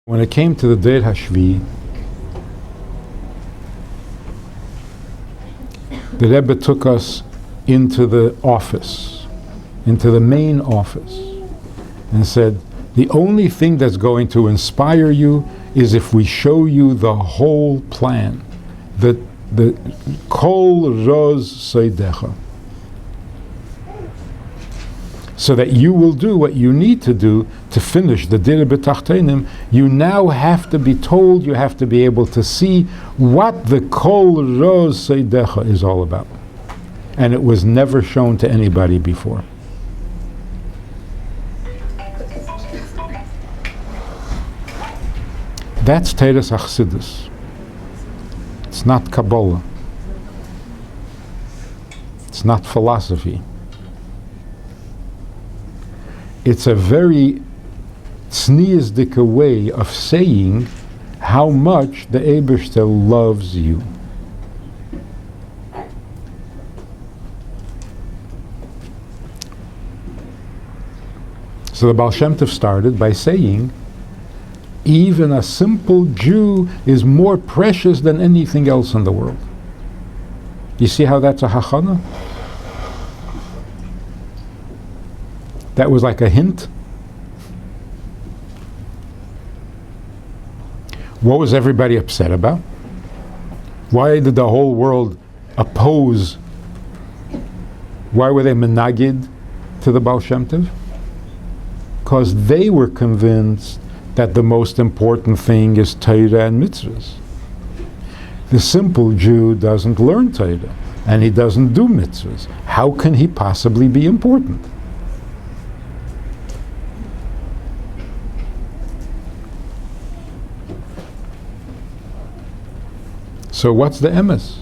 When it came to the Deir Hashvi, the Rebbe took us into the office, into the main office, and said, the only thing that's going to inspire you is if we show you the whole plan, the Kol Roz Seidecha, so that you will do what you need to do to finish the Dir B'Tachtenim. You now have to be told, you have to be able to see what the Kol Roz Seidecha is all about. And it was never shown to anybody before. That's Teres Achsidus. It's not Kabbalah. It's not philosophy. It's a very tzniyazdika way of saying how much the Eibishter loves you. So the Baal Shem Tov started by saying, even a simple Jew is more precious than anything else in the world. You see how that's a hachana? That was like a hint. What was everybody upset about? Why did the whole world oppose? Why were they menagid to the Baal Shem Tov? Because they were convinced that the most important thing is Torah and mitzvahs. The simple Jew doesn't learn Torah and he doesn't do mitzvahs. How can he possibly be important? So what's the emes?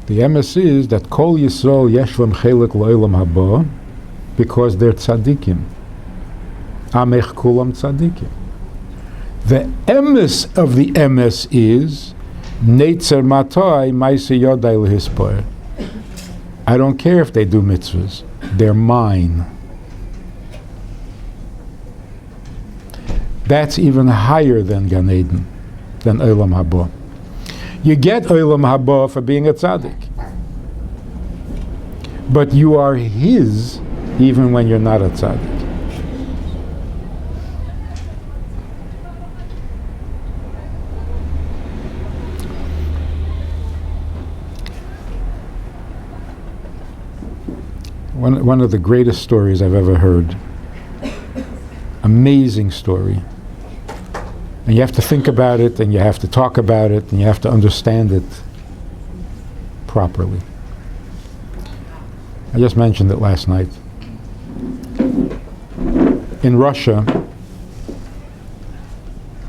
The emes is that Kol Yisrael Yeshvam Chelik Lo'olam Haba because they're tzaddikim. Amech Kulam tzaddikim. The emes of the emes is Neitzer Matai Maisi Yodai L'Hispoer. I don't care if they do mitzvahs. They're mine. That's even higher than Gan Eden, than Olam Haba. You get Olam Haba for being a tzaddik. But you are his even when you're not a tzaddik. One of the greatest stories I've ever heard. Amazing story. And you have to think about it, and you have to talk about it, and you have to understand it properly. I just mentioned it last night. In Russia,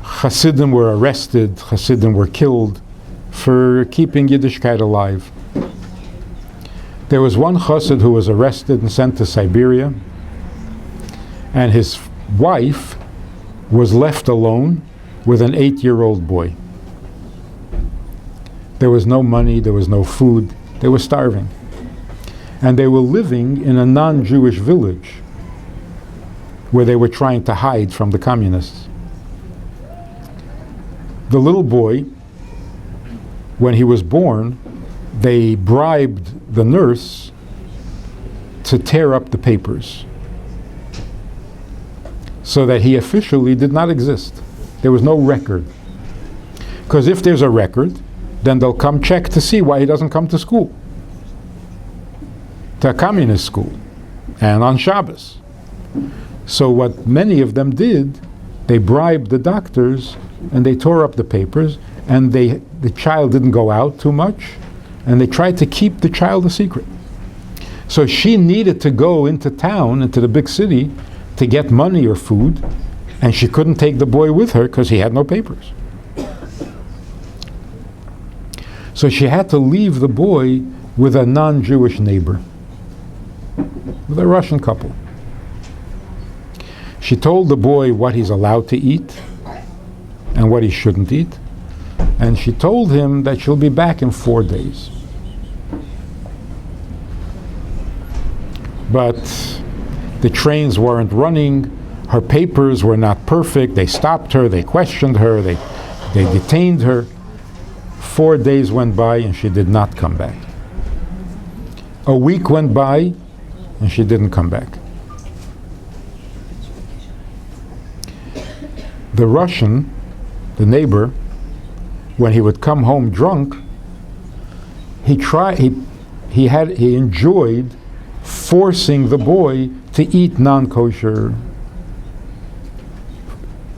Hasidim were arrested, Hasidim were killed for keeping Yiddishkeit alive. There was one Chassid who was arrested and sent to Siberia, and his wife was left alone with an 8-year-old boy. There was no money, there was no food, they were starving. And they were living in a non-Jewish village where they were trying to hide from the communists. The little boy, when he was born, they bribed the nurse to tear up the papers so that he officially did not exist. There was no record. Because if there's a record, then they'll come check to see why he doesn't come to school, to a communist school, and on Shabbos. So what many of them did, they bribed the doctors and they tore up the papers, and the child didn't go out too much, and they tried to keep the child a secret. So she needed to go into town, into the big city, to get money or food, and she couldn't take the boy with her because he had no papers. So she had to leave the boy with a non-Jewish neighbor, with a Russian couple. She told the boy what he's allowed to eat and what he shouldn't eat, and she told him that she'll be back in 4 days. but the trains weren't running, her papers were not perfect, they stopped her, they questioned her, they detained her. 4 days went by and she did not come back. A week went by and she didn't come back. The Russian, the neighbor, when he would come home drunk, he enjoyed forcing the boy to eat non-kosher.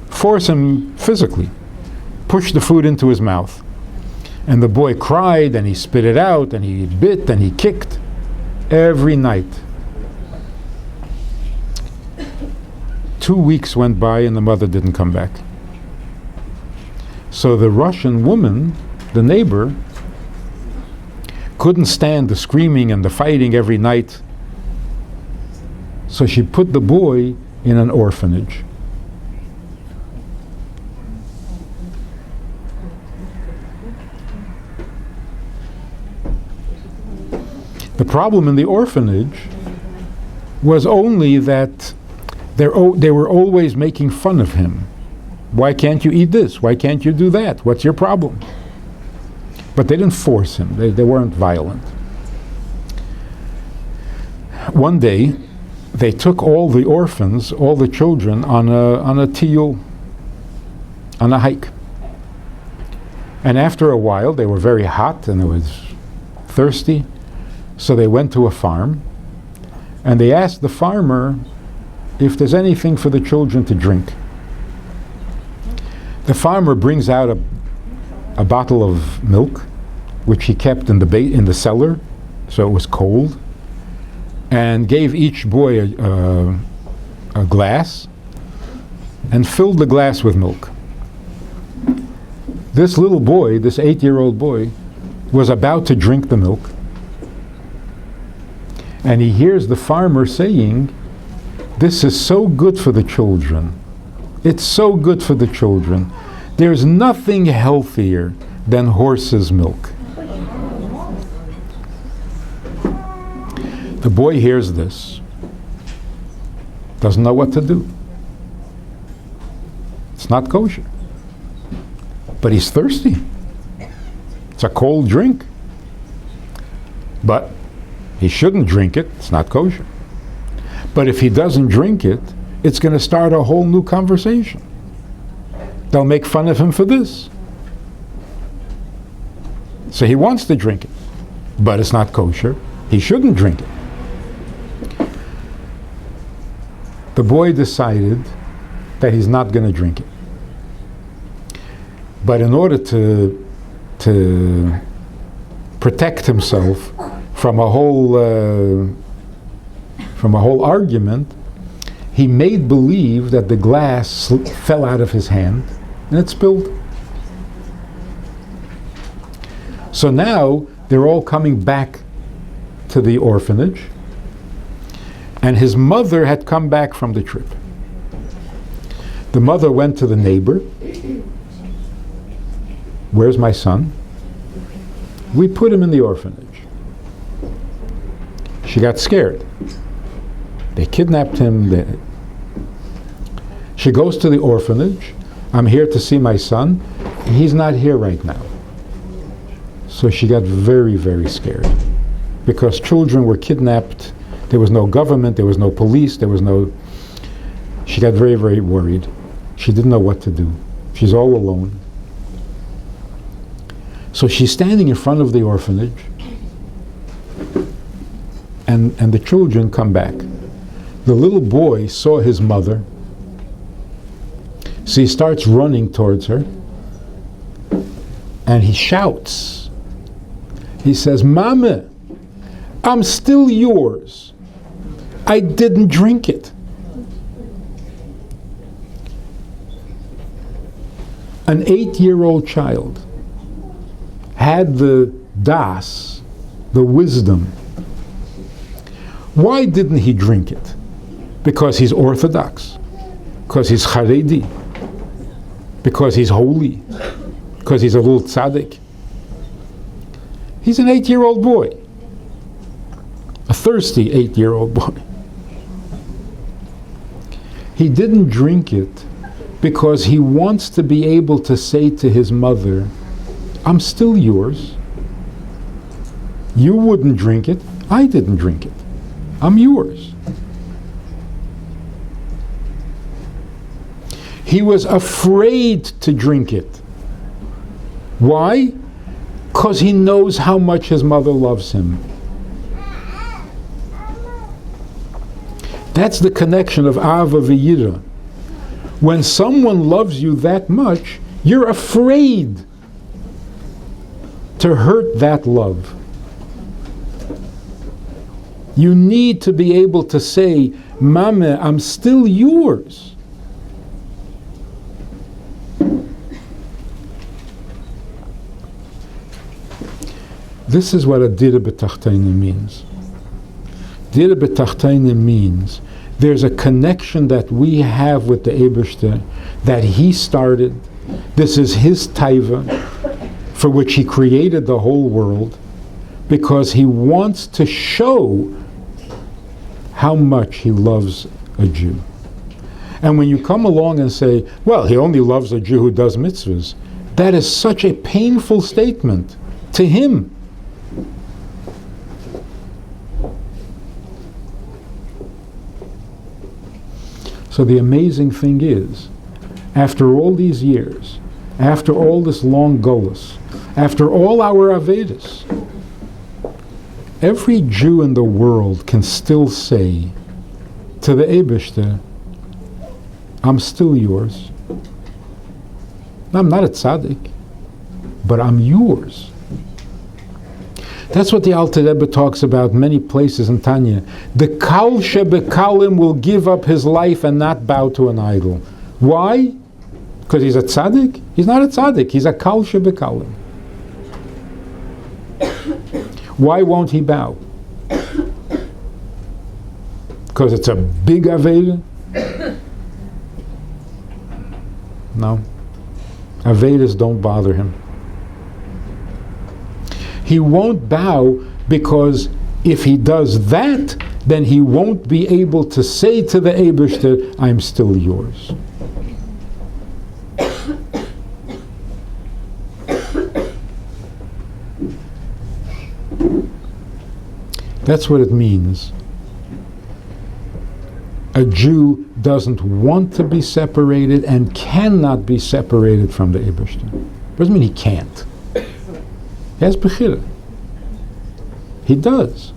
Force him physically. Push the food into his mouth. And the boy cried, and he spit it out, and he bit, and he kicked every night. 2 weeks went by, and the mother didn't come back. So the Russian woman, the neighbor, couldn't stand the screaming and the fighting every night. So she put the boy in an orphanage. The problem in the orphanage was only that they were always making fun of him. Why can't you eat this? Why can't you do that? What's your problem? But they didn't force him. They weren't violent. One day, they took all the orphans, all the children, on a tiyul, on a hike. And after a while, they were very hot and it was thirsty. So they went to a farm, and they asked the farmer if there's anything for the children to drink. The farmer brings out a bottle of milk, which he kept in the cellar, so it was cold, and gave each boy a glass, and filled the glass with milk. This little boy, this 8-year-old boy, was about to drink the milk, and he hears the farmer saying, "This is so good for the children. It's so good for the children. There's nothing healthier than horse's milk." The boy hears this, doesn't know what to do. It's not kosher. But he's thirsty. It's a cold drink. But he shouldn't drink it. It's not kosher. But if he doesn't drink it, it's going to start a whole new conversation. They'll make fun of him for this. So he wants to drink it. But it's not kosher. He shouldn't drink it. The boy decided that he's not going to drink it. But in order to protect himself from a whole argument, he made believe that the glass fell out of his hand and it spilled. So now they're all coming back to the orphanage, and his mother had come back from the trip. The mother went to the neighbor. "Where's my son?" "We put him in the orphanage." She got scared. They kidnapped him. She goes to the orphanage. "I'm here to see my son. He's not here right now." So she got very, very scared, because children were kidnapped. There was no government, there was no police, she got very, very worried. She didn't know what to do. She's all alone. So she's standing in front of the orphanage, and the children come back. The little boy saw his mother, so he starts running towards her, and he shouts. He says, "Mama, I'm still yours. I didn't drink it." An 8-year-old child had the das, the wisdom. Why didn't he drink it? Because he's Orthodox, because he's Haredi, because he's holy, because he's a little tzaddik. He's an 8-year-old boy. A thirsty 8-year-old boy. He didn't drink it because he wants to be able to say to his mother, I'm still yours. You wouldn't drink it. I didn't drink it. I'm yours. He was afraid to drink it. Why? Because he knows how much his mother loves him. That's the connection of Ava v'Yira. When someone loves you that much, you're afraid to hurt that love. You need to be able to say, Mame, I'm still yours. This is what a dira b'tachtaina means. Dira b'tachtaina means there's a connection that we have with the Eibishter that he started. This is his taiva for which he created the whole world, because he wants to show how much he loves a Jew. And when you come along and say, well, he only loves a Jew who does mitzvahs, that is such a painful statement to him. So the amazing thing is, after all these years, after all this long golus, after all our Avedis, every Jew in the world can still say to the Eibishter, I'm still yours. I'm not a tzaddik, but I'm yours. That's what the Alter Rebbe talks about many places in Tanya. The Kal Shebekalim will give up his life and not bow to an idol. Why? Because he's a tzaddik? He's not a tzaddik, he's a Kal Shebekalim. Why won't he bow? Because it's a big Aveda? No. Avedas don't bother him. He won't bow because if he does that, then he won't be able to say to the Eibishter, I'm still yours. That's what it means. A Jew doesn't want to be separated and cannot be separated from the Eibishter. Doesn't mean he can't. He has bechira. He does.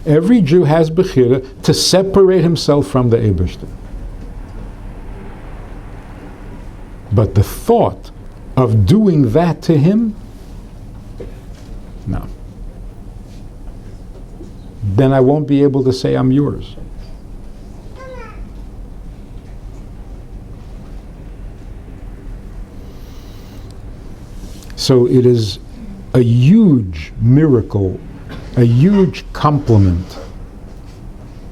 Every Jew has bechira to separate himself from the Eibishter. But the thought of doing that to him, no. Then I won't be able to say I'm yours. So it is a huge miracle, a huge compliment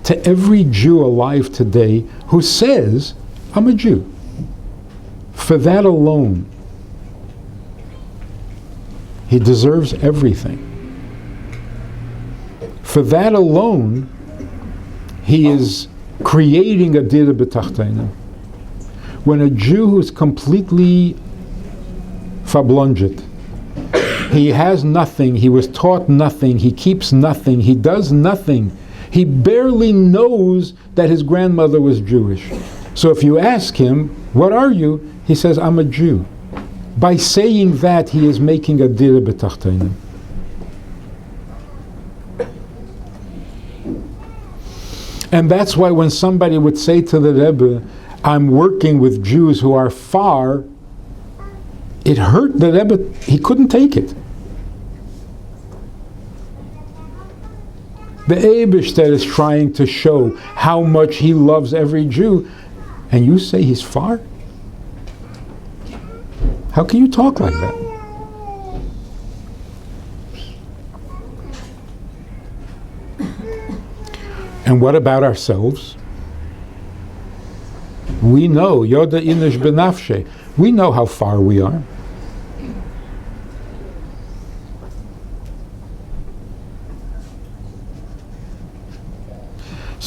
to every Jew alive today who says, I'm a Jew. For that alone, he deserves everything. For that alone, he is creating a dira b'tachtaina. When a Jew who is completely fablonget, he has nothing, he was taught nothing, he keeps nothing, he does nothing. He barely knows that his grandmother was Jewish. So if you ask him, what are you? He says, I'm a Jew. By saying that, he is making a dira b'tachtaina. And that's why when somebody would say to the Rebbe, I'm working with Jews who are far, it hurt the Rebbe, he couldn't take it. The Eibishter is trying to show how much he loves every Jew, and you say he's far? How can you talk like that? And what about ourselves? We know, Yoda Inish Benafshe, we know how far we are.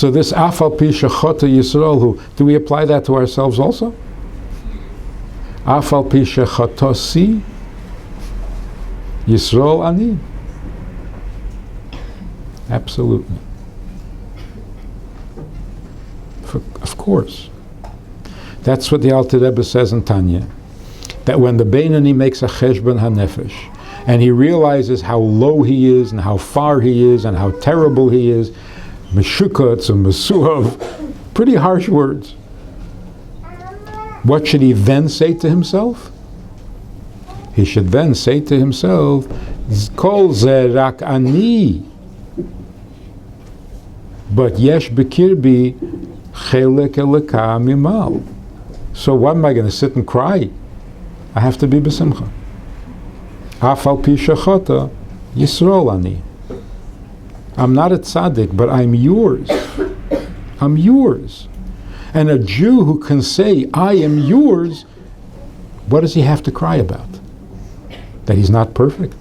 So this afal pi shechata Yisrael, do we apply that to ourselves also? Afal pi shechatasi Yisrael ani. Absolutely. Of course. That's what the Alter Rebbe says in Tanya. That when the Beinoni makes a cheshbon hanefesh, and he realizes how low he is, and how far he is, and how terrible he is, meshukatz and mesuhav, pretty harsh words. What should he then say to himself? He should then say to himself, Kol ze rak ani, but yesh bekirbi chelek eleka mimal. So what am I going to sit and cry? I have to be besimcha. Afal pi shechata Yisrael ani. I'm not a tzaddik, but I'm yours. I'm yours. And a Jew who can say, I am yours, what does he have to cry about? That he's not perfect?